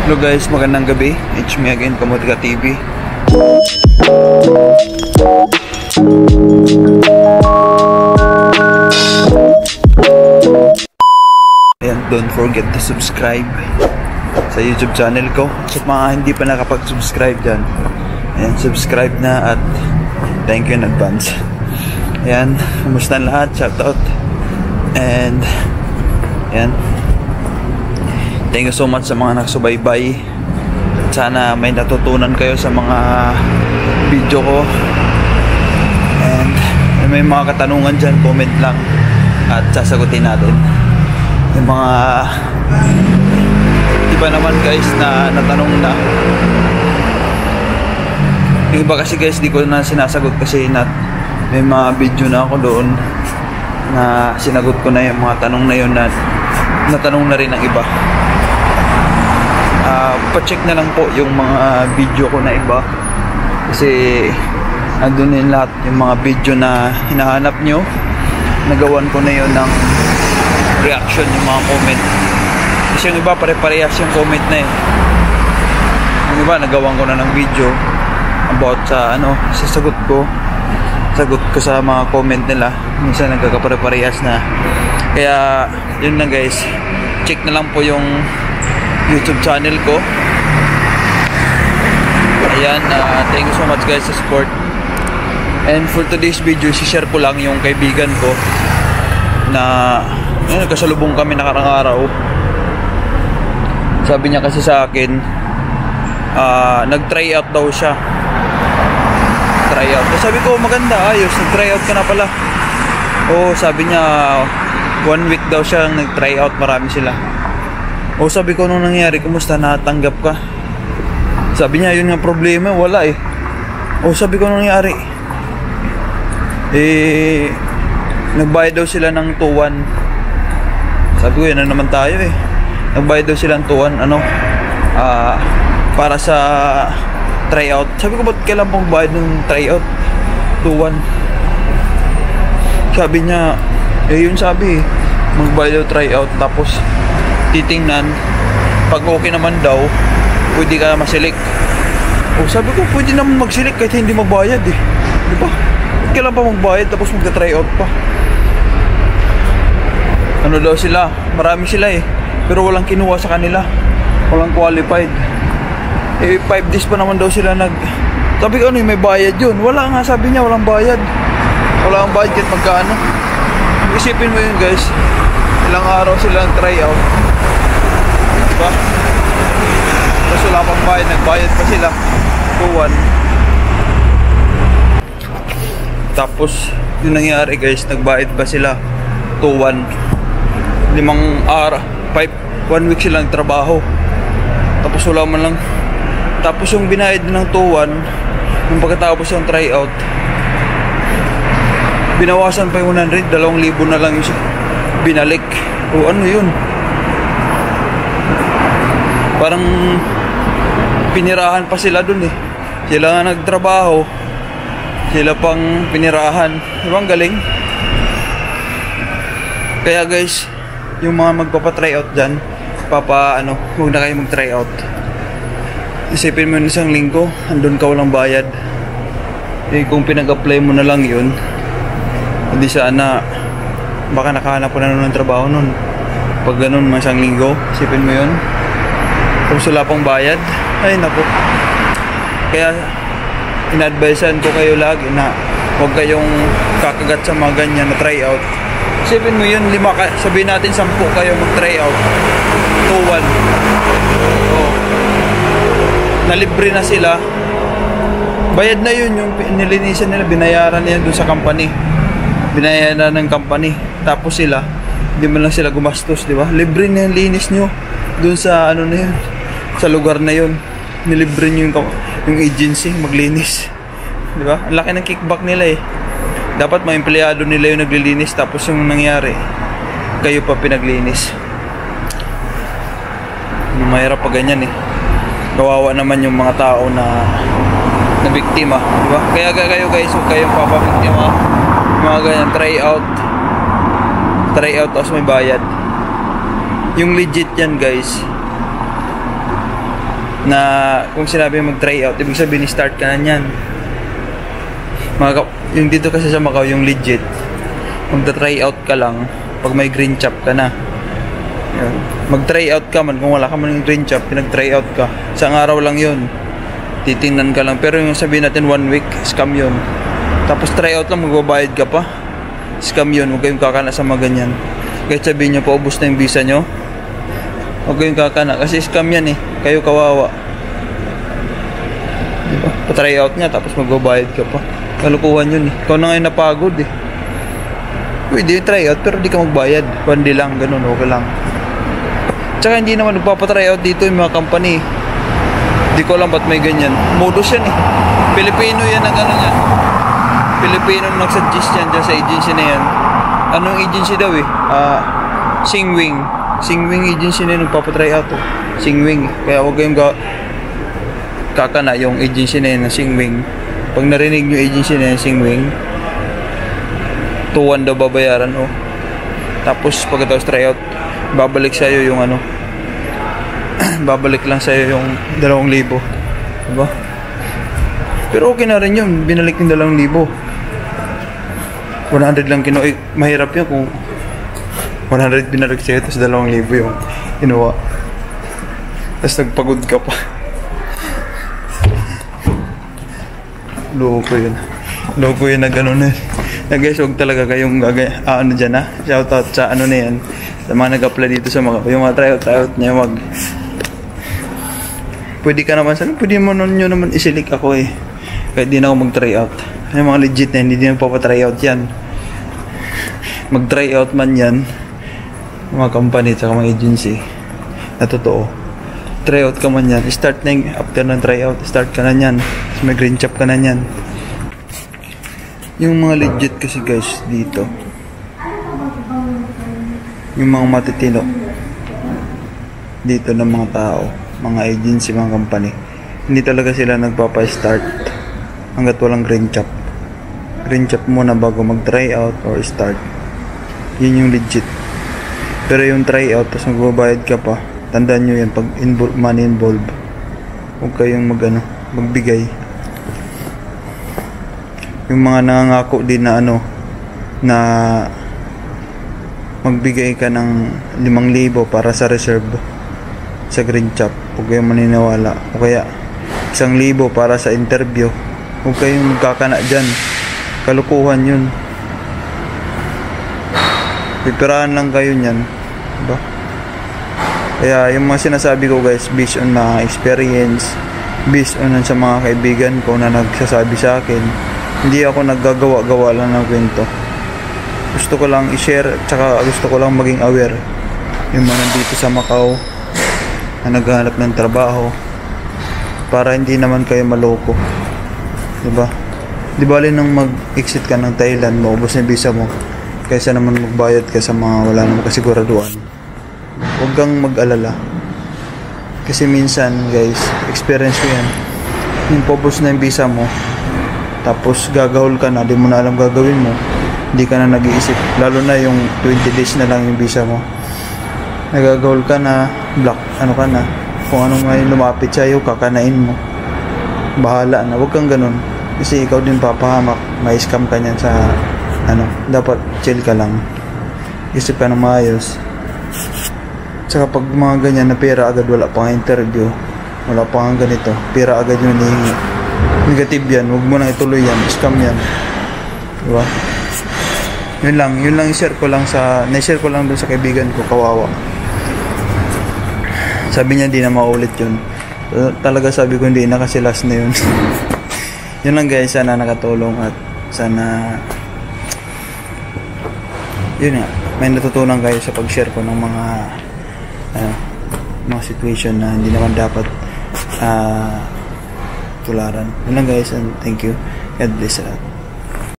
Hello guys, magandang gabi. It's me again, Kamotika TV. Ayan, don't forget to subscribe sa YouTube channel ko. Sa mga hindi pa nakapag-subscribe dyan, ayan, subscribe na at thank you in advance. Ayan, kumusta lahat? Shoutout. And ayan, thank you so much sa mga nakasubaybay. Sana may natutunan kayo sa mga video ko. And may mga katanungan dyan, comment lang at sasagutin natin. Yung mga iba naman guys na natanong na, yung iba kasi guys di ko na sinasagot kasi may mga video na ako doon na sinagot ko na yung mga tanong na yun na natanong na rin ng iba. Pa-check na lang po yung mga video ko na iba kasi andun din lahat yung mga video na hinahanap nyo. Nagawan ko na yun ng reaction, yung mga comment kasi yung iba pare-parehas yung comment na yun. Yung iba nagawan ko na ng video about sa sa sagot ko sa mga comment nila. Minsan nagkakapare-parehas na, kaya yun na guys, check na lang po yung YouTube channel ko. Ayan, thank you so much guys sa support. And for today's video, share ko lang yung kaibigan ko na nagkasalubong kami nakarang araw. Sabi niya kasi sa akin, nag-try out daw siya. Try out. Sabi ko, maganda, ayos, nag-try out ka na pala. Sabi niya 1 week daw siya nag-try out, marami sila. Sabi ko, nung nangyari, kumusta, natanggap ka? Sabi niya, yun nga problema, wala eh. Sabi ko, nung nangyari, nagbayad daw sila ng 2-1. Sabi ko, yun na naman tayo eh. Nagbayad daw sila ng 2-1, para sa tryout. Sabi ko, ba't kailan pong bayad ng tryout? 2-1. Sabi niya, yun sabi, magbayad daw tryout, tapos titingnan, pag okay naman daw, pwede ka masilik. Sabi ko, pwede naman magsilik kahit hindi magbayad eh. Di ba? Kailan pa magbayad tapos magta-tryout pa? Ano daw sila? Marami sila eh. Pero walang kinuha sa kanila. Walang qualified. 5 days pa naman daw sila Sabi ko, may bayad yun? Wala nga, sabi niya, walang bayad. Wala ang bayad kahit magkano. Isipin mo yun guys. Ilang araw sila nag-tryout. Diba? Tapos wala pang bayad, nagbayad pa sila 2-1. Tapos yung nangyari guys, nagbayad pa sila 2-1. 5 araw, 1 week silang trabaho. Tapos wala man lang. Tapos yung binayad ng 2-1, yung pagkatapos yung tryout, binawasan pa yung 100, 2,000 na lang yung binalik. Ano yun? Parang pinirahan pa sila dun eh. Sila nga nagtrabaho, sila pang pinirahan. Diba ang galing? Kaya guys, yung mga magpapa-tryout dyan, huwag na kayo mag-tryout. Isipin mo yun isang linggo, andun ka walang bayad. Kung pinag-apply mo na lang yun, hindi sana, baka nakahanap ko na nun ng trabaho nun. Pag ganun, mga isang linggo, isipin mo yun. Kung wala pang bayad, ay naku. Kaya ina-advisean ko kayo lagi na huwag kayong kakagat sa mga ganyan na tryout. Isipin mo yun, 5 sabihin natin 10 kayo mag-tryout, 2-1. Nalibre na sila. Bayad na yun, yung nilinisan nila, binayaran nila dun sa company. Binayaran ng company. Tapos sila, hindi man lang sila gumastos, di ba? Libre na yung linis nyo dun sa na yun, sa lugar na yun. Nilibre nyo yung agency maglinis, di ba? Ang laki ng kickback nila eh. Dapat mga empleyado nila yung naglilinis, tapos yung nangyari, kayo pa pinaglinis. Mahirap pa ganyan eh. Kawawa naman yung mga tao na biktima, di ba? Kaya kayo guys, huwag kayong papabiktima. Mga ganyan, try out tapos may bayad. Yung legit yan guys, na kung sinabi mag-try out, ibig sabihin start ka na niyan. Yung dito kasi sa Macau, yung legit, magta-try out ka lang pag may green chop ka na. Yun. Mag-try out ka man, kung wala ka man yung green chop, pinag-try out ka. Isang araw lang yun. Titingnan ka lang. Pero yung sabihin natin 1 week, scam yun. Tapos try out lang, magbabayad ka pa. Scam yun, huwag kayong kakana sa mga ganyan. Kahit sabihin nyo, paubos na yung visa nyo, huwag kayong kakana. Kasi scam yan eh, kayo kawawa. Diba? Pa-try out nga, tapos magbabayad ka pa. Kalukuhan yun eh. Ikaw na ngayon napagod eh. Pwede yung try out, pero di ka magbayad. 1 day lang, ganun, okay lang. Tsaka hindi naman nagpapatry out dito yung mga company. Di ko alam ba't may ganyan. Modus yan eh. Pilipino yan ang ano yan. Pilipino nagsuggest yan dyan sa agency na yan. Anong agency daw eh? Singwing. Singwing agency na yun nagpapatry out eh. Singwing. Kaya huwag kayong kakana yung agency na yun na Singwing. Pag narinig yung agency na yun Singwing, 2,100 daw babayaran oh. Tapos pagkatapos try out, babalik sa'yo yung ano, babalik lang sa'yo yung 2,000, diba? Pero okay na rin yun, binalik yung 2,000. 100 lang mahirap yun kung 100 binalik sa'yo tapos 2,000 yung kinuha, tapos nagpagod ka pa. Loko yun na gano'n eh. Guys, huwag talaga kayong ano dyan ha. Shoutout sa ano na yan, sa mga nag-apply dito sa mga, yung mga tryout niya, wag. Pwede ka naman sana, pwede mo nyo naman isilik ako eh. Kahit di na ako mag-tryout. Yung mga legit na hindi na papatryout yan. Mag-tryout man yan, mga company at mga agency na totoo. Tryout ka man yan, start na yung after ng tryout, start ka na yan. May green chop ka na yan. Yung mga legit kasi guys dito, yung mga matitino dito ng mga tao, mga agency, mga company, hindi talaga sila nagpapa-start hanggat walang green chop. Green chop muna bago mag-try out or start. Yun yung legit. Pero yung try out tapos magbabayad ka pa, tandaan nyo yan, pag money involved, huwag kayong magbigay. Yung mga nangangako din na ano, na magbigay ka ng 5,000 para sa reserve sa green chop, huwag kayong maniniwala. O kaya 1,000 para sa interview, huwag kayong magkakana dyan. Kalukuhan yun. Pipirahan lang kayo nyan, diba? Kaya yung mga sinasabi ko guys, based on mga experience, based on sa mga kaibigan ko na nagsasabi sa akin, hindi ako naggagawa-gawa lang ng kwento. Gusto ko lang i-share, tsaka gusto ko lang maging aware yung mga nandito sa Macau na naghahanap ng trabaho, para hindi naman kayo maloko, diba? Di bali nang mag-exit ka ng Thailand, maubos na visa mo, kaysa naman magbayad ka sa mga wala namang kasiguraduhan. Huwag kang mag-alala, kasi minsan guys, experience ko yan, yung paubos na yung visa mo, tapos gagahol ka na, di mo na alam gagawin mo, hindi ka na nag-iisip, lalo na yung 20 days na lang yung visa mo, nagagahol ka na, black, ano ka na, kung ano nga yung lumapit sa'yo, kakanain mo, bahala na. Huwag kang ganun, kasi ikaw din papahamak, may scam ka niyan sa ano, dapat chill ka lang, isip ka ng maayos. Tsaka pag mga ganyan na pera agad, wala pang interview, wala pang ganito, pera agad yung hinihingi, negative yan, huwag mo nang ituloy yan, scam yan, diba? Yun lang i-share ko lang na-share ko lang dun sa kaibigan ko, kawawa. Sabi niya hindi na maulit yun. Talaga sabi ko hindi na, kasi last na yun. Yun lang guys, sana nakatulong at sana yun nga, may natutunan kayo sa pag-share ko ng mga situation na hindi naman dapat tularan. Yun lang guys, and thank you. God bless.